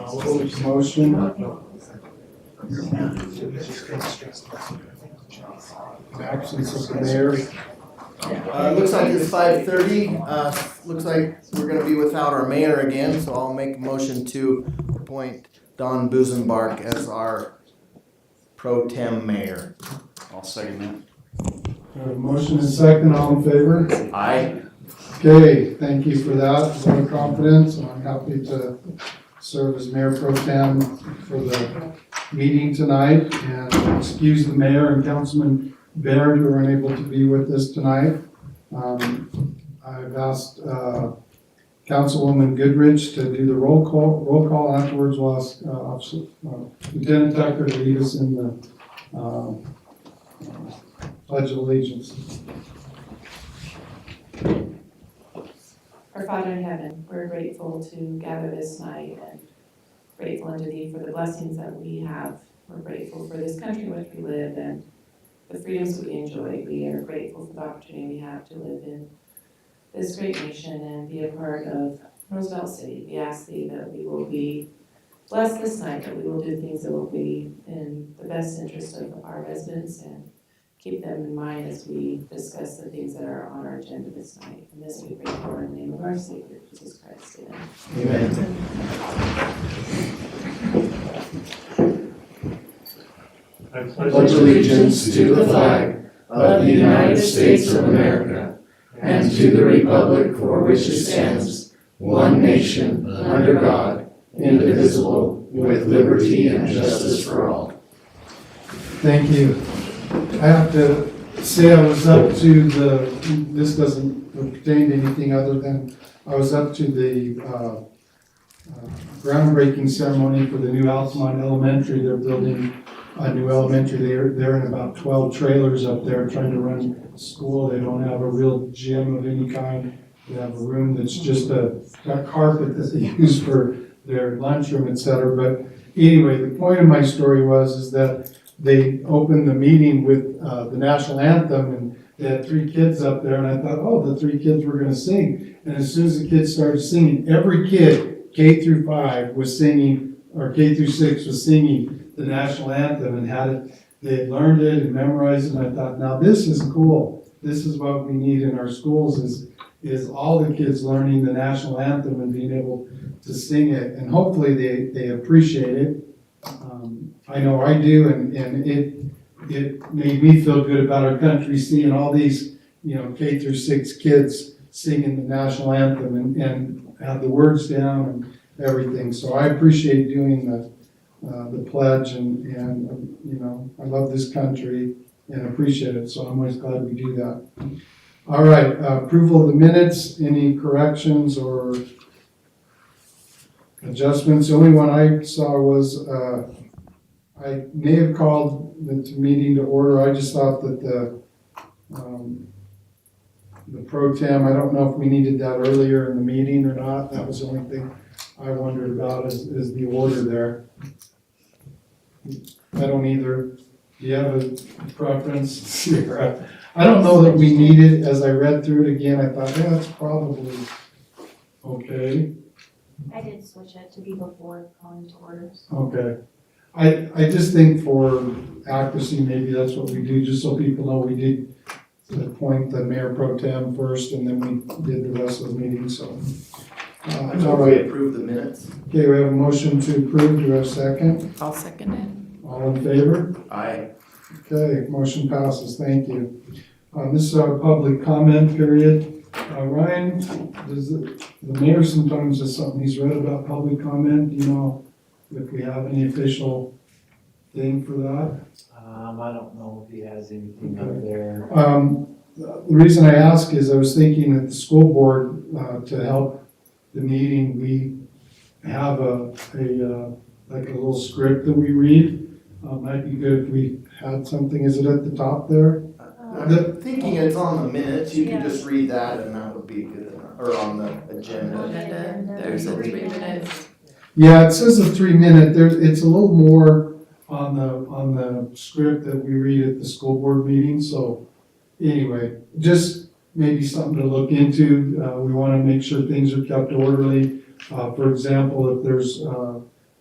I'll make a motion. Actions of the mayor. Looks like it's 5:30. Looks like we're gonna be without our mayor again, so I'll make a motion to appoint Don Busenbark as our pro tem mayor. I'll second that. Motion and second, all in favor? Aye. Okay, thank you for that, vote of confidence. I'm happy to serve as mayor pro tem for the meeting tonight, and excuse the mayor and Councilman Baird who are unable to be with us tonight. I've asked Councilwoman Goodrich to do the roll call. Afterwards, we'll ask Lieutenant Tucker to lead us in the Pledge of Allegiance. Our Father in heaven, we're grateful to gather this night and grateful unto thee for the blessings that we have. We're grateful for this country in which we live and the freedoms we enjoy. We are grateful for the opportunity we have to live in this great nation and be a part of Roosevelt City. We ask thee that we will be blessed this night, that we will do things that will be in the best interest of our residents and keep them in mind as we discuss the things that are on our agenda this night. And this we pray for in the name of our Savior, Jesus Christ. Amen. I pledge allegiance to the flag of the United States of America and to the republic for which it stands, one nation, under God, indivisible, with liberty and justice for all. Thank you. I have to say I was up to this doesn't pertain to anything other than I was up to the groundbreaking ceremony for the new Altamont Elementary. They're building a new elementary. They're in about 12 trailers up there trying to run school. They don't have a real gym of any kind. They have a room that's just got carpet that they use for their lunchroom, etc. But anyway, the point of my story is that they opened the meeting with the national anthem, and they had 3 kids up there, and I thought, oh, the 3 kids were going to sing. And as soon as the kids started singing, every kid, K through 5, was singing, or K through 6 was singing the national anthem and had it. They had learned it and memorized it, and I thought, now this is cool. This is what we need in our schools is all the kids learning the national anthem and being able to sing it, and hopefully they appreciate it. I know I do, and it made me feel good about our country, seeing all these, K through 6 kids singing the national anthem and have the words down and everything. So I appreciate doing the pledge, and I love this country and appreciate it. So I'm always glad we do that. All right, approval of the minutes. Any corrections or adjustments? The only one I saw was I may have called the meeting to order. I just thought that the pro tem, I don't know if we needed that earlier in the meeting or not. That was the only thing I wondered about is the order there. I don't either. Do you have a preference? I don't know that we need it. As I read through it again, I thought, yeah, that's probably okay. I did switch it to be before calling to orders. Okay. I just think for accuracy, maybe that's what we do, just so people know we did appoint the mayor pro tem first, and then we did the rest of the meeting, so. I thought we approved the minutes. Okay, we have a motion to approve. Do we have a second? I'll second it. All in favor? Aye. Okay, motion passes. Thank you. This is our public comment period. Ryan, does the mayor sometimes does something he's read about public comment? Do you know if we have any official thing for that? I don't know if he has anything up there. The reason I ask is I was thinking that the school board, to help the meeting, we have a little script that we read. Might be good if we had something. Is it at the top there? I'm thinking it's on the minutes. You can just read that, and that would be good enough. Or on the agenda. There's a 3 minutes. Yeah, it says a 3-minute. It's a little more on the script that we read at the school board meeting. So anyway, just maybe something to look into. We want to make sure things are kept orderly. For example, if there's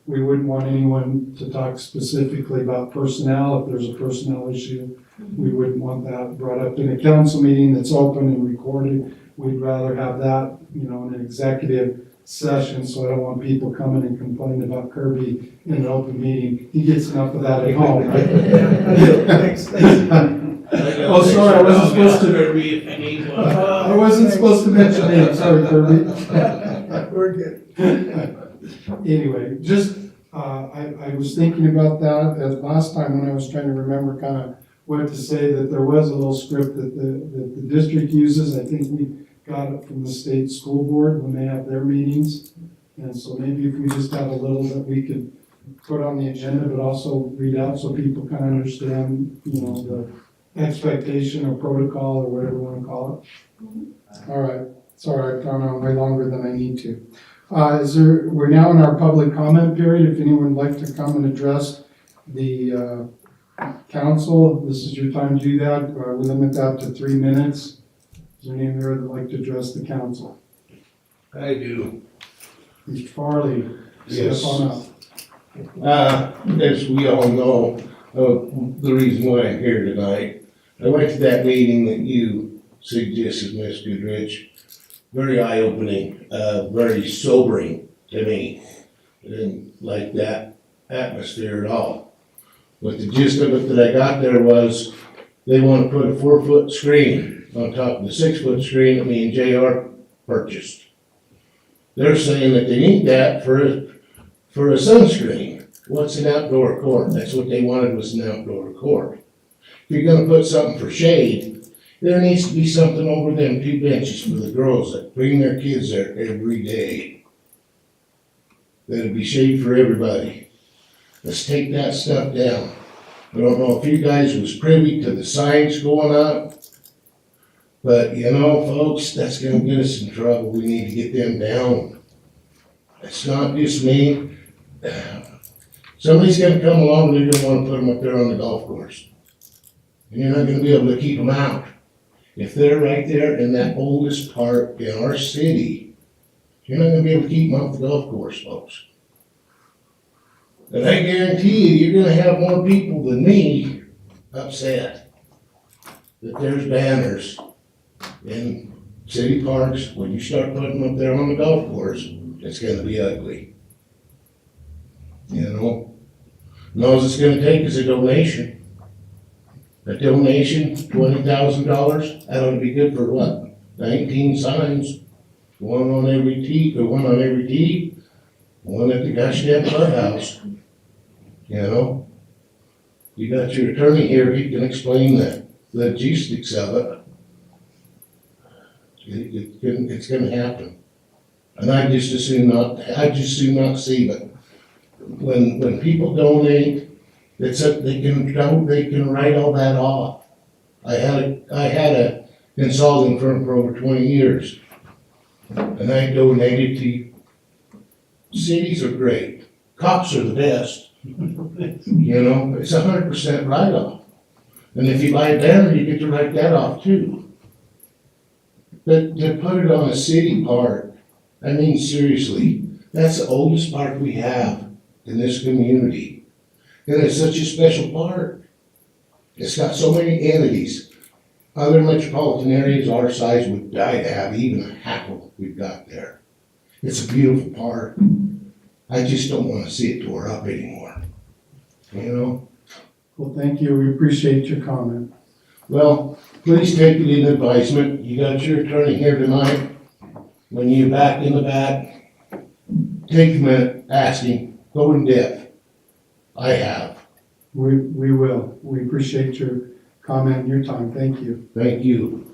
we wouldn't want anyone to talk specifically about personnel. If there's a personnel issue, we wouldn't want that brought up in a council meeting that's open and recorded. We'd rather have that, in an executive session, so I don't want people coming and complaining about Kirby in an open meeting. He gets enough of that at home, right? Oh, sorry, I wasn't supposed to. I wasn't supposed to mention names, sorry, Kirby. We're good. Anyway, just, I was thinking about that as last time when I was trying to remember kind of what to say, that there was a little script that the district uses. I think we got it from the state school board when they have their meetings. And so maybe if we just have a little that we could put on the agenda, but also read out so people kind of understand, the expectation or protocol or whatever you want to call it. All right, sorry, I've gone on way longer than I need to. We're now in our public comment period. If anyone would like to come and address the council, this is your time to do that. We limit that to 3 minutes. Is there anyone here that would like to address the council? I do. Mr. Farley, Yes. step on up. As we all know, the reason why I'm here tonight, I went to that meeting that you suggested, Ms. Goodrich. Very eye-opening, very sobering to me. I didn't like that atmosphere at all. But the gist of it that I got there was they want to put a 4-foot screen on top of the 6-foot screen that me and JR purchased. They're saying that they need that for a sunscreen. What's an outdoor court? That's what they wanted, was an outdoor court. If you're gonna put something for shade, there needs to be something over them 2 benches for the girls that bring their kids there every day. That'd be shade for everybody. Let's take that stuff down. I don't know if you guys was privy to the signs going up, but folks, that's gonna get us in trouble. We need to get them down. It's not just me. Somebody's gonna come along and they're gonna wanna put them up there on the golf course. And you're not gonna be able to keep them out. If they're right there in that oldest part in our city, you're not gonna be able to keep them off the golf course, folks. And I guarantee you, you're gonna have more people than me upset that there's banners in city parks. When you start putting them up there on the golf course, it's gonna be ugly. And all it's gonna take is a donation. A donation, $20,000, that ought to be good for what? 19 signs, one on every tee, one at the gosh damn clubhouse. You got your attorney here, he can explain the logistics of it. It's gonna happen. And I just as soon not see it. When people donate, they can write all that off. I had a consulting firm for over 20 years. And I donated to, cities are great, cops are the best. It's 100% write-off. And if you buy a banner, you get to write that off too. But to put it on a city park, I mean seriously, that's the oldest park we have in this community. And it's such a special park. It's got so many entities. Other metropolitan areas our size would die to have even half of what we've got there. It's a beautiful park. I just don't want to see it tore up anymore. Well, thank you. We appreciate your comment. Well, please take it in advisement. You got your attorney here tonight. When you're back in the back, take a minute, ask him, go in depth. I have. We will. We appreciate your comment and your time. Thank you. Thank you.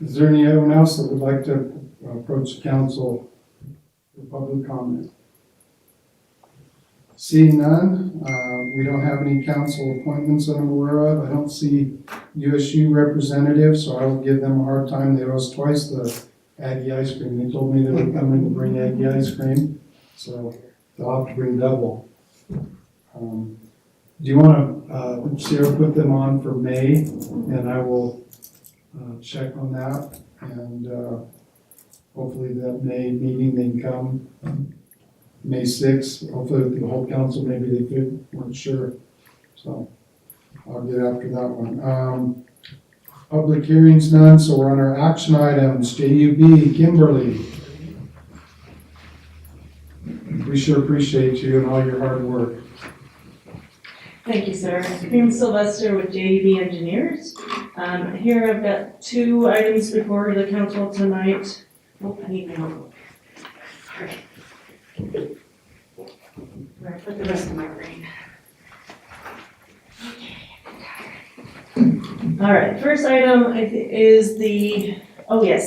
Is there anyone else that would like to approach the council for public comment? Seeing none, we don't have any council appointments that I'm aware of. I don't see USU representatives, so I will give them a hard time. They owe us twice the Aggie ice cream. They told me they would come in and bring Aggie ice cream, so they'll have to bring double. Do you want to, Sarah, put them on for May, and I will check on that, and hopefully that May meeting they can come. May sixth, hopefully with the whole council, maybe they could, weren't sure. So I'll get after that one. Public hearings none, so we're on our action items. JUB, Kimberly. We sure appreciate you and all your hard work. Thank you, sir. I'm Sylvester with JEB Engineers. Here I've got 2 items before the council tonight. Oh, I need my notebook. Sorry. Where I put the rest of my brain. All right, first item is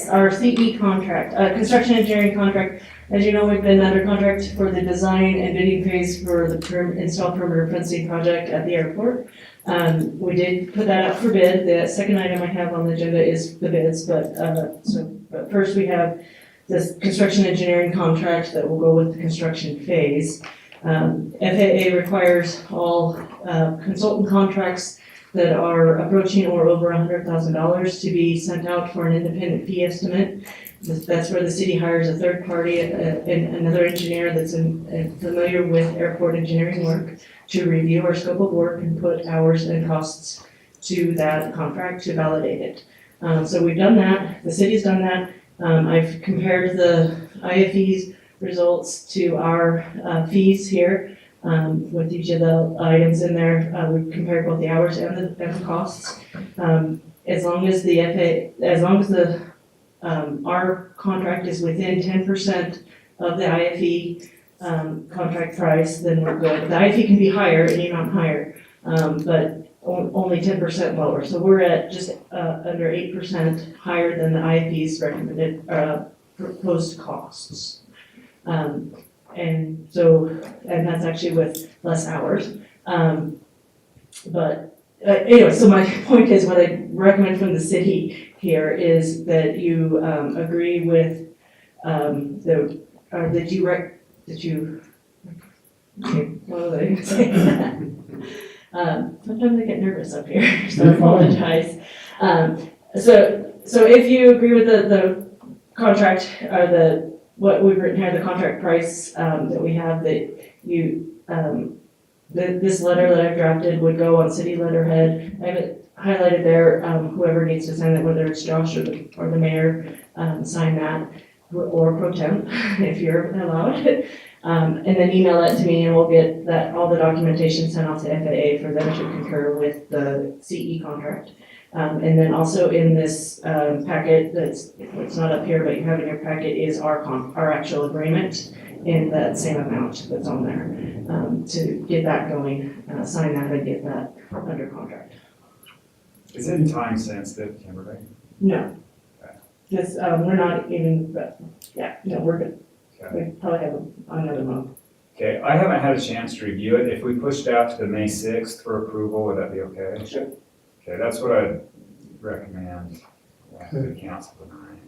our CE contract, construction engineering contract. As you know, we've been under contract for the design and bidding phase for the install perimeter fencing project at the airport. We did put that out for bid. The second item I have on the agenda is the bids, but first we have this construction engineering contract that will go with the construction phase. FAA requires all consultant contracts that are approaching or over $100,000 to be sent out for an independent fee estimate. That's where the city hires a third party, another engineer that's familiar with airport engineering work to review our scope of work and put hours and costs to that contract to validate it. So we've done that, the city's done that. I've compared the IFE's results to our fees here. With each of the items in there, we've compared both the hours and the costs. As long as our contract is within 10% of the IFE contract price, then we're good. The IFE can be higher, any amount higher, but only 10% lower. So we're at just under 8% higher than the IFE's recommended proposed costs. And that's actually with less hours. But anyway, so my point is, what I recommend from the city here is that you agree with okay, what was I gonna say? Sometimes I get nervous up here, so I apologize. So if you agree with the contract, or what we've written here, the contract price that we have, that you, this letter that I've drafted would go on city letterhead. I have it highlighted there, whoever needs to sign it, whether it's Josh or the mayor, sign that, or pro temp, if you're allowed. And then email that to me and we'll get all the documentation sent off to FAA for them to concur with the CE contract. And then also in this packet, it's not up here, but you have in your packet, is our actual agreement in that same amount that's on there, to get that going, sign that and get that under contract. Is it time sensitive, Kimberly? No, this, we're not even, no, we're good. Okay. We probably have another month. Okay, I haven't had a chance to review it. If we pushed out to the May 6th for approval, would that be okay? Sure. Okay, that's what I'd recommend to the council tonight.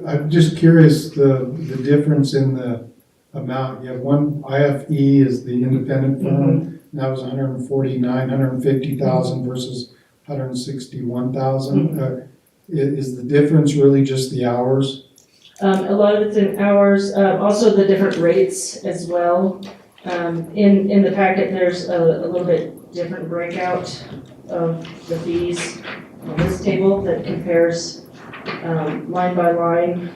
I'm just curious, the difference in the amount, you have one IFE is the independent firm, and that was 150,000 versus 161,000. Is the difference really just the hours? A lot of it's in hours, also the different rates as well. In the packet, there's a little bit different breakout of the fees on this table that compares line by line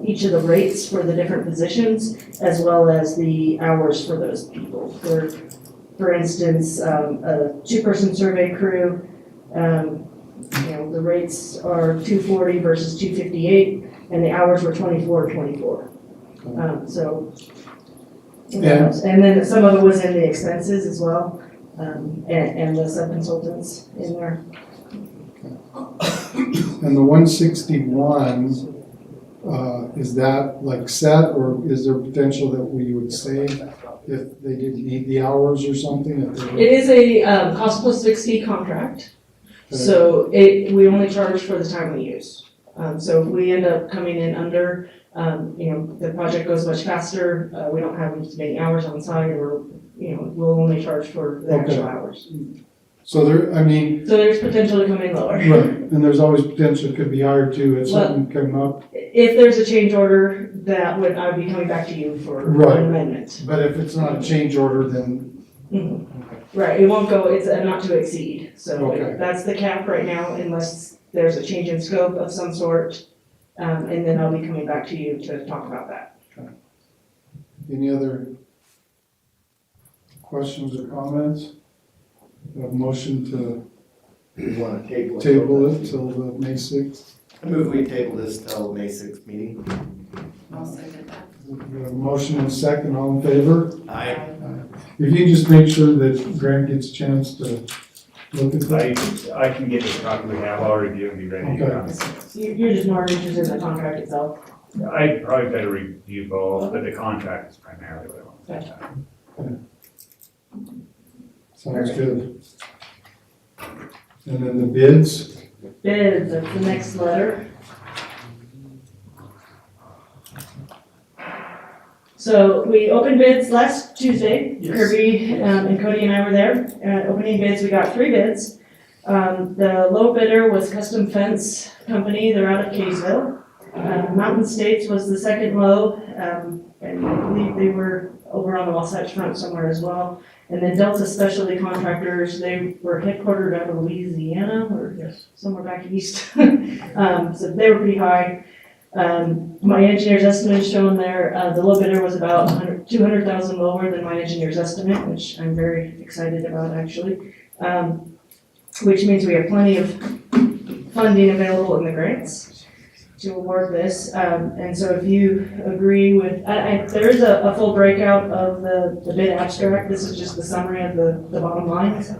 each of the rates for the different positions, as well as the hours for those people. For instance, a 2-person survey crew, the rates are $240 versus $258. And the hours were 24. So, Yeah. and then some of it was in the expenses as well, and the sub-consultants in there. And the 161, is that like set, or is there potential that we would save if they didn't need the hours or something? It is a cost plus fixed fee contract, so we only charge for the time we use. So if we end up coming in under, the project goes much faster, we don't have as many hours on site, or, we'll only charge for the actual hours. So there, I mean, So there's potential to come in lower. right, and there's always potential it could be higher too, if something come up. If there's a change order, I would be coming back to you for Right. an amendment. But if it's not a change order, then, Mhm. Right, it won't go, it's a not to exceed, so Okay. that's the cap right now unless there's a change in scope of some sort. And then I'll be coming back to you to talk about that. any other questions or comments? A motion to You wanna table it? table it till May 6th. I move we table this till May 6th meeting. I'll second that. We have a motion and second, all in favor? Aye. If you just make sure that Grant gets a chance to look at that. I can get this copy we have, I'll review and be ready to go. You're just more interested in the contract itself. I probably better review both, but the contract is primarily what I want. Gotcha. Sounds good. And then the bids, Bids, that's the next letter. So we opened bids last Tuesday. Yes. Kirby and Cody and I were there, opening bids. We got 3 bids. The low bidder was Custom Fence Company. They're out of Kaysville. Mountain States was the second low, and I believe they were over on the Wasatch Front somewhere as well. And then Delta Specialty Contractors, they were headquartered out of Louisiana or somewhere back east. So they were pretty high. My engineer's estimate is shown there. The low bidder was about 200,000 lower than my engineer's estimate, which I'm very excited about actually. Which means we have plenty of funding available in the grants to award this. And so if you agree with, there is a full breakout of the bid abstract. This is just the summary of the bottom lines.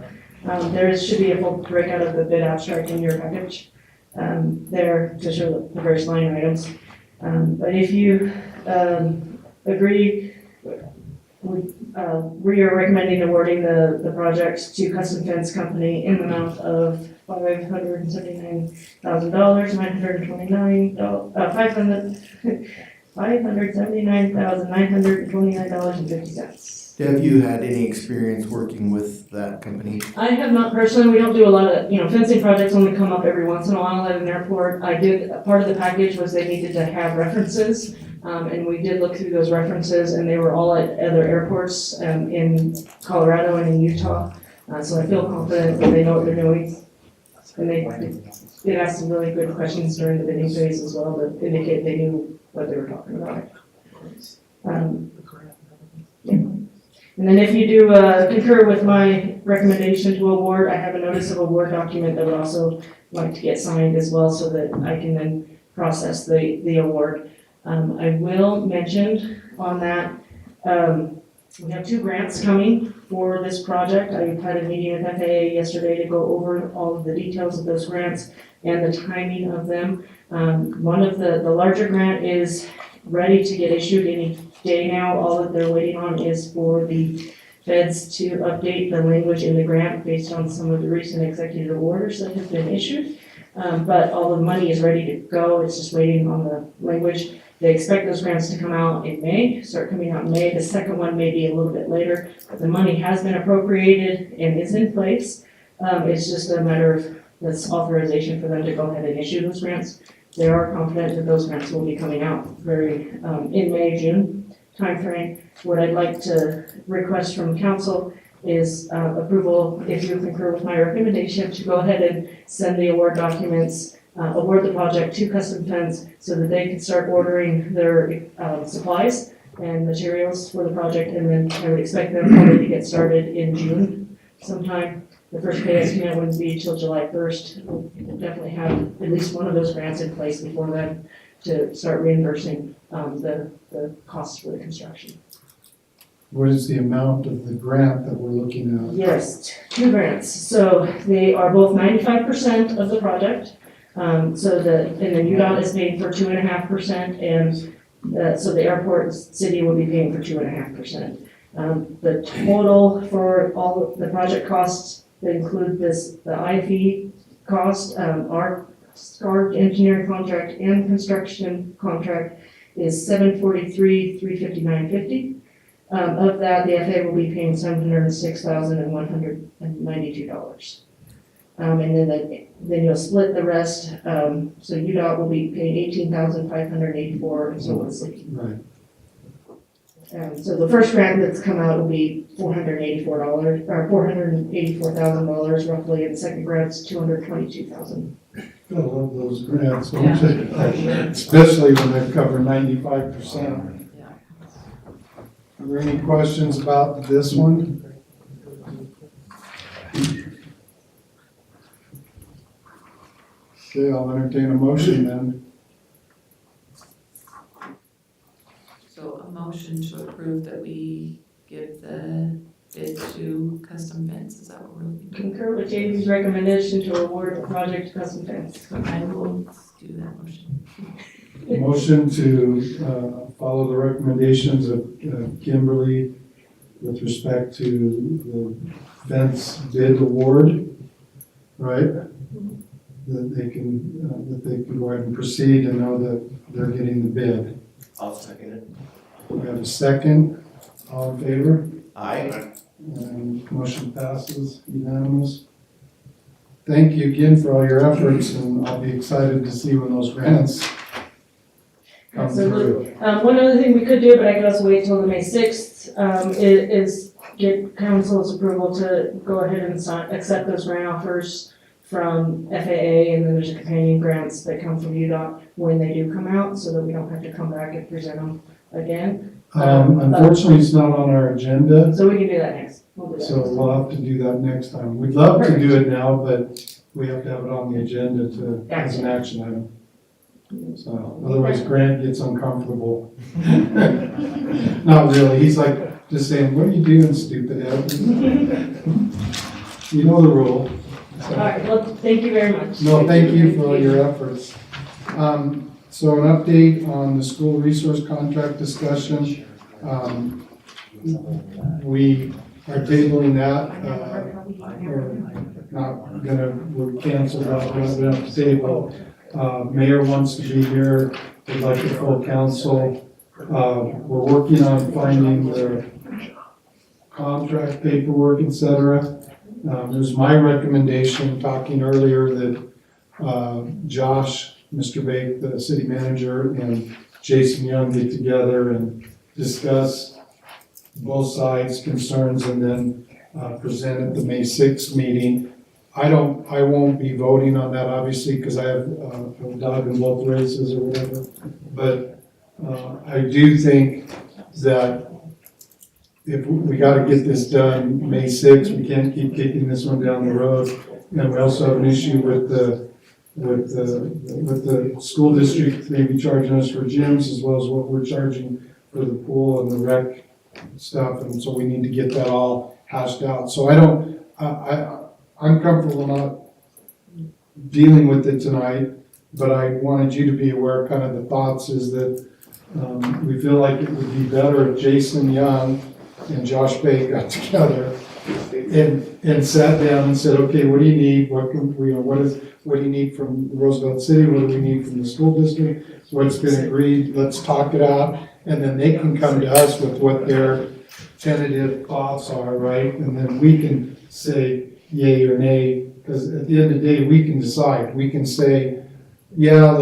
Should be a full breakout of the bid abstract in your package there to show the various line items. But if you agree, we are recommending awarding the project to Custom Fence Company in the amount of $579,929.50. Have you had any experience working with that company? I have not personally, we don't do a lot of, fencing projects only come up every once in a while at an airport. Part of the package was they needed to have references, and we did look through those references, and they were all at other airports, in Colorado and in Utah. So I feel confident that they know what they're doing. And they did ask some really good questions during the bidding phase as well that indicate they knew what they were talking about. And then if you do concur with my recommendation to award, I have a notice of award document that would also like to get signed as well so that I can then process the award. I will mention on that, we have 2 grants coming for this project. I had a meeting with FAA yesterday to go over all of the details of those grants and the timing of them. One of the larger grant is ready to get issued any day now. All that they're waiting on is for the feds to update the language in the grant based on some of the recent executive orders that have been issued. But all the money is ready to go. It's just waiting on the language. They expect those grants to come out in May, start coming out in May. The second one may be a little bit later, but the money has been appropriated and is in place. It's just a matter of this authorization for them to go ahead and issue those grants. They are confident that those grants will be coming out in May, June timeframe. What I'd like to request from council is approval, if you concur with my recommendation, to go ahead and send the award documents, award the project to Custom Fence so that they can start ordering their supplies and materials for the project. And then I would expect them probably to get started in June sometime. The first pay estimate wouldn't be till July 1st. We'll definitely have at least one of those grants in place before then to start reimbursing the costs for the construction. what is the amount of the grant that we're looking at? Yes, 2 grants. So they are both 95% of the project. And then UDOT is paying for 2.5%, and so the airport city will be paying for 2.5%. The total for all of the project costs that include the IFE cost, our SCAR engineering contract and construction contract is $743,359.50. Of that, the FAA will be paying $706,192. And then you'll split the rest, so UDOT will be paying $18,584, and so will the city. Right. So the first grant that's come out will be $484, or $484,000 roughly, and the second grant's $222,000. I love those grants, don't you? Especially when they cover 95%. Yeah. Are there any questions about this one? Okay, I'll entertain a motion then. So a motion to approve that we give the bid to Custom Fence, is that what we're looking Concur with JD's recommendation to award the project to Custom Fence. for? I will do that motion. Motion to follow the recommendations of Kimberly with respect to the fence bid award, right? That they can go ahead and proceed and know that they're getting the bid. I'll second it. We have a second, all in favor? Aye. And motion passes unanimous. Thank you again for all your efforts, and I'll be excited to see when those grants come through. One other thing we could do, but I could also wait till the May 6th, is get council's approval to go ahead and accept those grant offers from FAA, and then there's a companion grants that come from UDOT when they do come out, so that we don't have to come back and present them again. Unfortunately, it's not on our agenda, So we can do that next. We'll do that so next. we'll have to do that next time. We'd love to do it now, but we have to have it on the agenda as an action item. So otherwise Grant gets uncomfortable. Not really, he's like, just saying, what are you doing, stupid head? You know the rule. All right, well, thank you very much. No, thank you for all your efforts. So an update on the school resource contract discussion. We are tabling that, or not gonna, we're canceled that, we're gonna have to table. Mayor wants to be here, would like the full council. We're working on finding the contract paperwork, et cetera. It was my recommendation, talking earlier, that Josh, Mr. Bake, the city manager, and Jason Young get together and discuss both sides' concerns and then present at the May 6th meeting. I won't be voting on that, obviously, because I have a dog in both races or whatever. But I do think that if we gotta get this done May 6th, we can't keep kicking this one down the road. And we also have an issue with the school district maybe charging us for gyms as well as what we're charging for the pool and the rec stuff. And so we need to get that all hashed out. So I'm comfortable not dealing with it tonight, but I wanted you to be aware, kind of the thoughts is that we feel like it would be better if Jason Young and Josh Bay got together and sat down and said, okay, what do you need? What do you need from Roosevelt City? What do we need from the school district? What's been agreed? Let's talk it out. And then they can come to us with what their tentative thoughts are, right? And then we can say yay or nay, because at the end of the day, we can decide. We can say, yeah,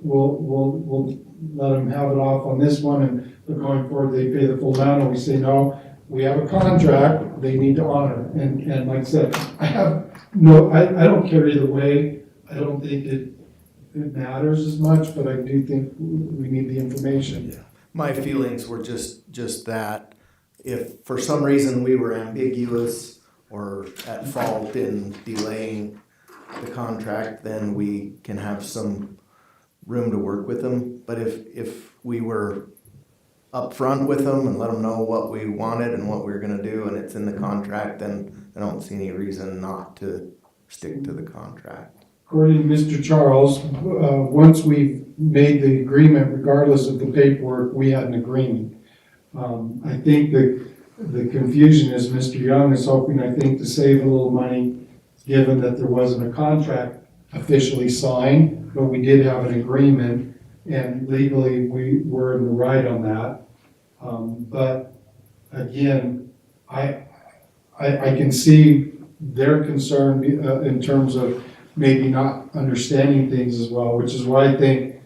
we'll let them have it off on this one, and going forward, they pay the full amount, or we say, no, we have a contract, they need to honor. And like I said, I don't care either way. I don't think it matters as much, but I do think we need the information. My feelings were just that if for some reason we were ambiguous or at fault in delaying the contract, then we can have some room to work with them. But if we were upfront with them and let them know what we wanted and what we were gonna do, and it's in the contract, then I don't see any reason not to stick to the contract. According to Mr. Charles, once we've made the agreement, regardless of the paperwork, we had an agreement. I think the confusion is Mr. Young is hoping, I think, to save a little money, given that there wasn't a contract officially signed, but we did have an agreement, and legally we were in the right on that. But again, I can see their concern in terms of maybe not understanding things as well, which is why I think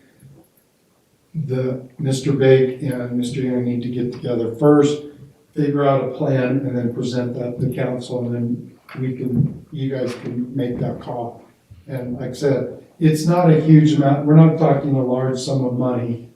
Mr. Bake and Mr. Young need to get together first, figure out a plan, and then present that to council, and then you guys can make that call. And like I said, it's not a huge amount, we're not talking a large sum of money,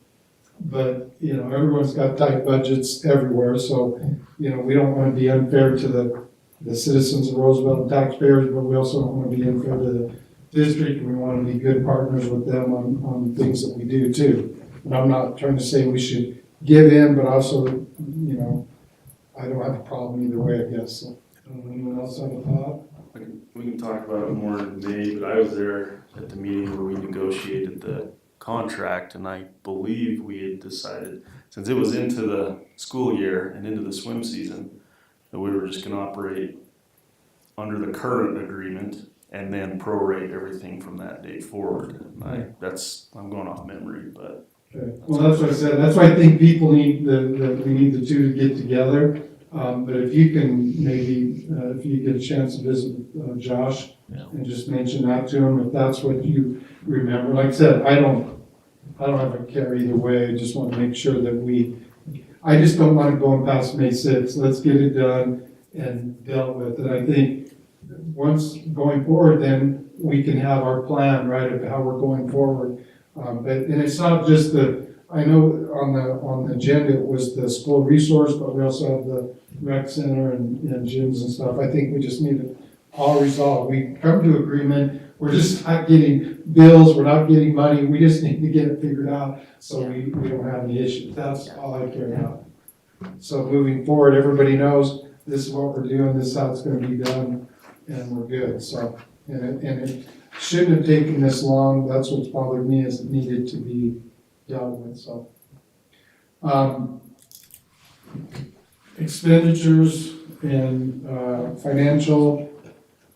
but, everyone's got tight budgets everywhere, so, we don't want to be unfair to the citizens of Roosevelt and taxpayers, but we also don't want to be unfair to the district, and we want to be good partners with them on things that we do too. And I'm not trying to say we should give in, but also, I don't have a problem either way, I guess. So, anyone else have a thought? We can talk about it more in May, but I was there at the meeting where we negotiated the contract, and I believe we had decided, since it was into the school year and into the swim season, that we were just gonna operate under the current agreement and then prorate everything from that date forward. I'm going off memory, but. Okay. Well, that's what I said. That's why I think people need we need the two to get together. But if you can maybe, if you get a chance to visit Josh and just mention that to him, if that's what you remember. Like I said, I don't have a care either way. I just want to make sure that I just don't want it going past May 6th. Let's get it done and dealt with. And I think once going forward, then we can have our plan, right, of how we're going forward. And it's not just I know on the agenda it was the school resource, but we also have the rec center and gyms and stuff. I think we just need it all resolved. We come to agreement. We're just not getting bills. We're not getting money. We just need to get it figured out so we don't have any issues. That's all I care about. So moving forward, everybody knows this is what we're doing. This is how it's going to be done, and we're good. So and it shouldn't have taken this long. That's what's bothered me, is it needed to be dealt with. So expenditures and financial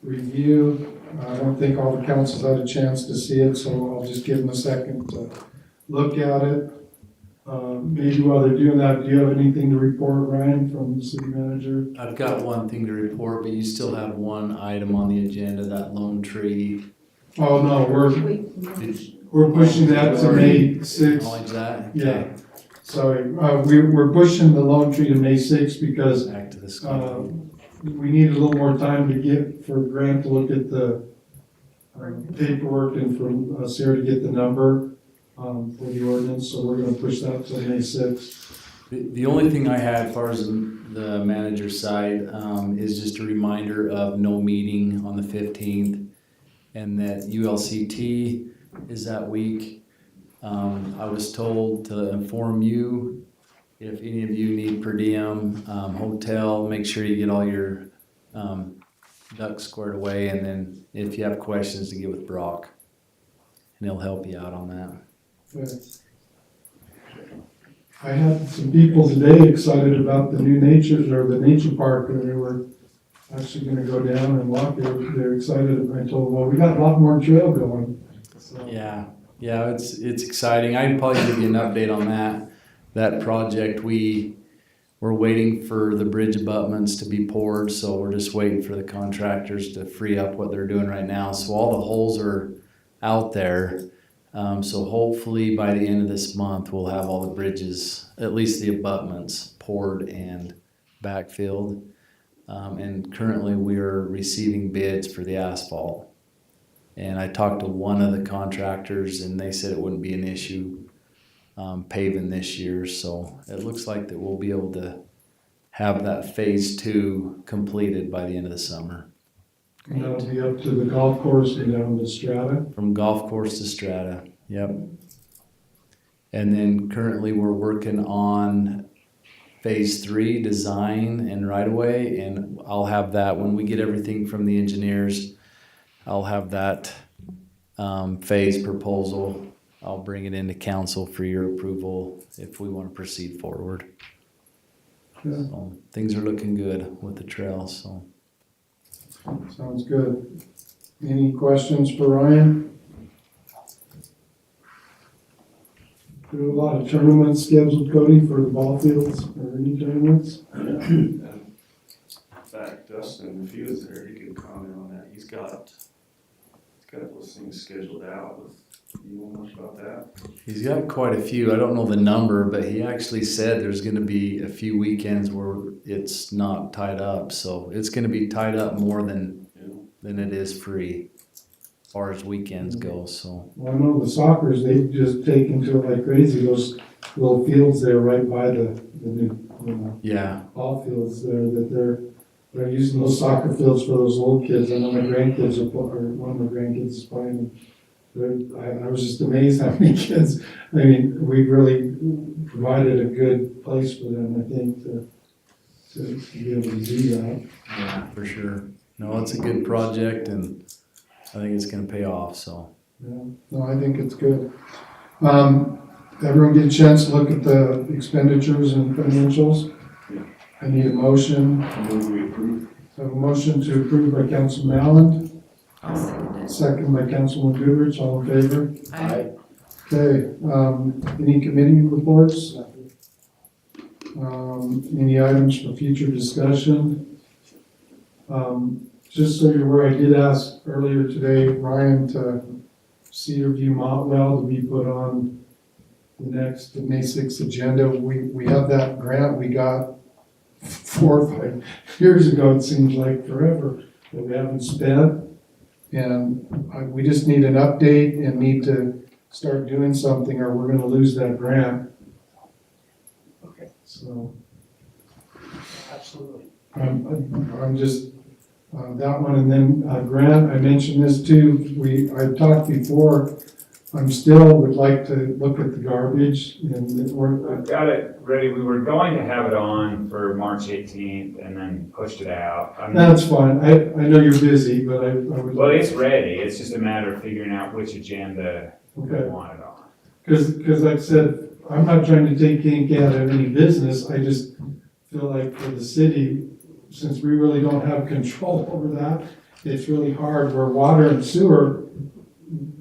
review. I don't think all the councils had a chance to see it, so I'll just give them a second to look at it. Maybe while they're doing that, do you have anything to report, Ryan, from the city manager? I've got one thing to report, but you still have one item on the agenda, that lone tree. Oh, no, we're pushing that to May 6th. Acknowledge that? Yeah. Okay. Sorry, we're pushing the lone tree to May 6th because Back to the school. we need a little more time for Grant to look at the paperwork and for Sarah to get the number for the ordinance, so we're gonna push that to May 6th. The only thing I had as far as the manager's side is just a reminder of no meeting on the 15th, and that ULCT is that week. I was told to inform you if any of you need per diem, hotel, make sure you get all your ducks squared away, and then if you have questions, to get with Brock, and he'll help you out on that. Okay. I had some people today excited about the new the nature park, and they were actually gonna go down and walk. They're excited, and I told them, well, we got a lot more trail going. So. Yeah, it's exciting. I can probably give you an update on that project. We're waiting for the bridge abutments to be poured, so we're just waiting for the contractors to free up what they're doing right now. So all the holes are out there. So hopefully by the end of this month, we'll have all the bridges, at least the abutments, poured and backfilled. And currently we are receiving bids for the asphalt. And I talked to one of the contractors, and they said it wouldn't be an issue paving this year. So it looks like that we'll be able to have that phase 2 completed by the end of the summer. And that'll be up to the golf course and down to Strata. From golf course to Strata, yep. And then currently we're working on phase 3 design and right of way, and I'll have that when we get everything from the engineers. I'll have that phase proposal. I'll bring it into council for your approval if we want to proceed forward. Yeah. So things are looking good with the trail. So Sounds good. Any questions for Ryan? There are a lot of tournaments scheduled, Cody, for the ball fields, or any tournaments? In fact, Dustin, if he was there, he could comment on that. He's got those things scheduled out. You know much about that? He's got quite a few. I don't know the number, but he actually said there's going to be a few weekends where it's not tied up. So it's going to be tied up more than it is free, as far as weekends go. So Well, I know the Sockers, they've just taken to it like crazy, those little fields there right by the new, yeah, ball fields there, that they're using those soccer fields for those old kids. I know my grandkids or one of my grandkids is playing. I was just amazed how many kids, I mean, we really provided a good place for them, I think, to be able to do that. yeah, for sure. No, it's a good project, and I think it's going to pay off. So Yeah, no, I think it's good. Everyone get a chance to look at the expenditures and financials? I need a motion. Move we approve. I have a motion to approve by Councilman Allen, I'll second it. second by Councilman Goodrich, all in favor? Aye. Okay, any committee reports? Any items for future discussion? Just so you're aware, I did ask earlier today Ryan to Cedar View Montwell to be put on the next May 6th agenda. We have that grant we got 4 or 5 years ago, it seems like forever, that we haven't spent. And we just need an update and need to start doing something or we're gonna lose that grant. Okay. So, Absolutely. I'm just, that one, and then Grant, I mentioned this too, I've talked before, I'm still would like to look at the garbage and I've got it ready. We were going to have it on for March 18th and then pushed it out. that's fine, I know you're busy, but I would. Well, it's ready. It's just a matter of figuring out which agenda we Okay, want it on. because like I said, I'm not trying to take Kink out of any business, I just feel like for the city, since we really don't have control over that, it's really hard, where water and sewer,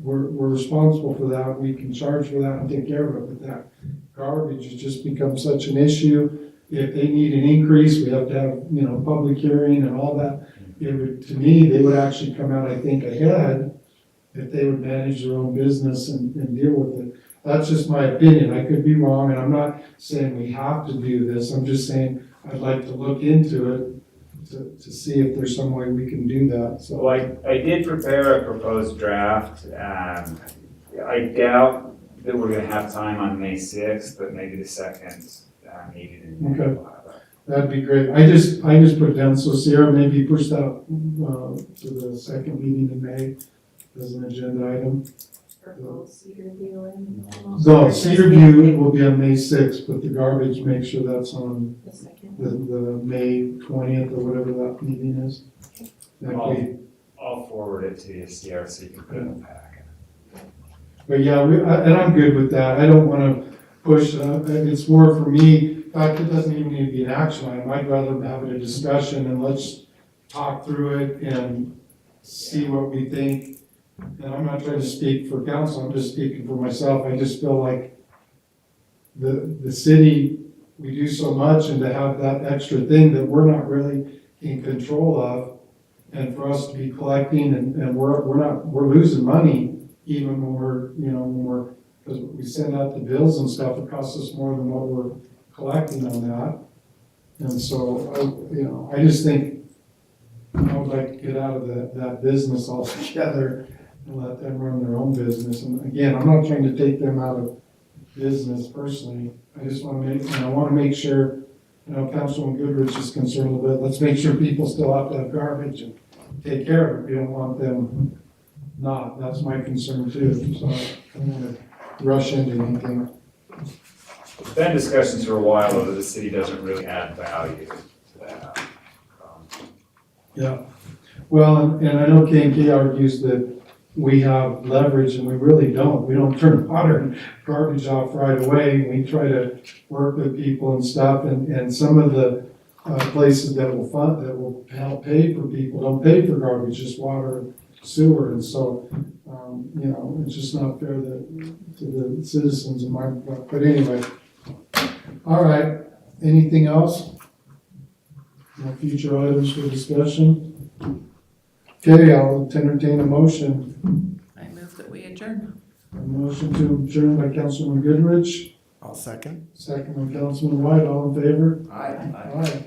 we're responsible for that, we can charge for that and take care of it, but that garbage has just become such an issue. If they need an increase, we have to have, public hearing and all that. It would, to me, they would actually come out, I think, ahead if they would manage their own business and deal with it. That's just my opinion, I could be wrong, and I'm not saying we have to do this, I'm just saying I'd like to look into it to see if there's some way we can do that, so. Well, I did prepare a proposed draft. I doubt that we're gonna have time on May 6th, but maybe the second meeting in May. Okay. we'll have it. That'd be great. I just put down, so Sierra, maybe push that to the second meeting in May as an agenda item. For both Cedar View and. No, Cedar View will be on May 6th, but the garbage, make sure that's on The second. the May 20th or whatever that meeting is. I'll forward it to you, Sierra, so you can put it in the packet. But yeah, and I'm good with that. I don't wanna push, it's more for me, in fact, it doesn't even need to be an action item. I'd rather have a discussion and let's talk through it and see what we think. And I'm not trying to speak for council, I'm just speaking for myself. I just feel like the city, we do so much, and to have that extra thing that we're not really in control of, and for us to be collecting and we're losing money even when we're, because we send out the bills and stuff, it costs us more than what we're collecting on that. And so, I just think I would like to get out of that business altogether and let them run their own business. And again, I'm not trying to take them out of business personally. I just want to make sure, Councilman Goodrich is concerned a little bit. Let's make sure people still have to have garbage and take care of it. We don't want them not. That's my concern too. So I don't want to rush into anything. There's been discussions for a while that the city doesn't really add value to that. Yeah. Well, and I know K&K argues that we have leverage and we really don't. We don't turn water and garbage off right away. We try to work with people and stuff, and some of the places that will help pay for people don't pay for garbage, just water and sewer. And so You know, it's just not fair to the citizens of Martin Park, but anyway. All right, anything else? No future items for discussion? Okay, I'll entertain a motion. I move that we adjourn. A motion to adjourn by Councilman Goodrich, I'll second. second by Councilman White, all in favor? Aye. Aye.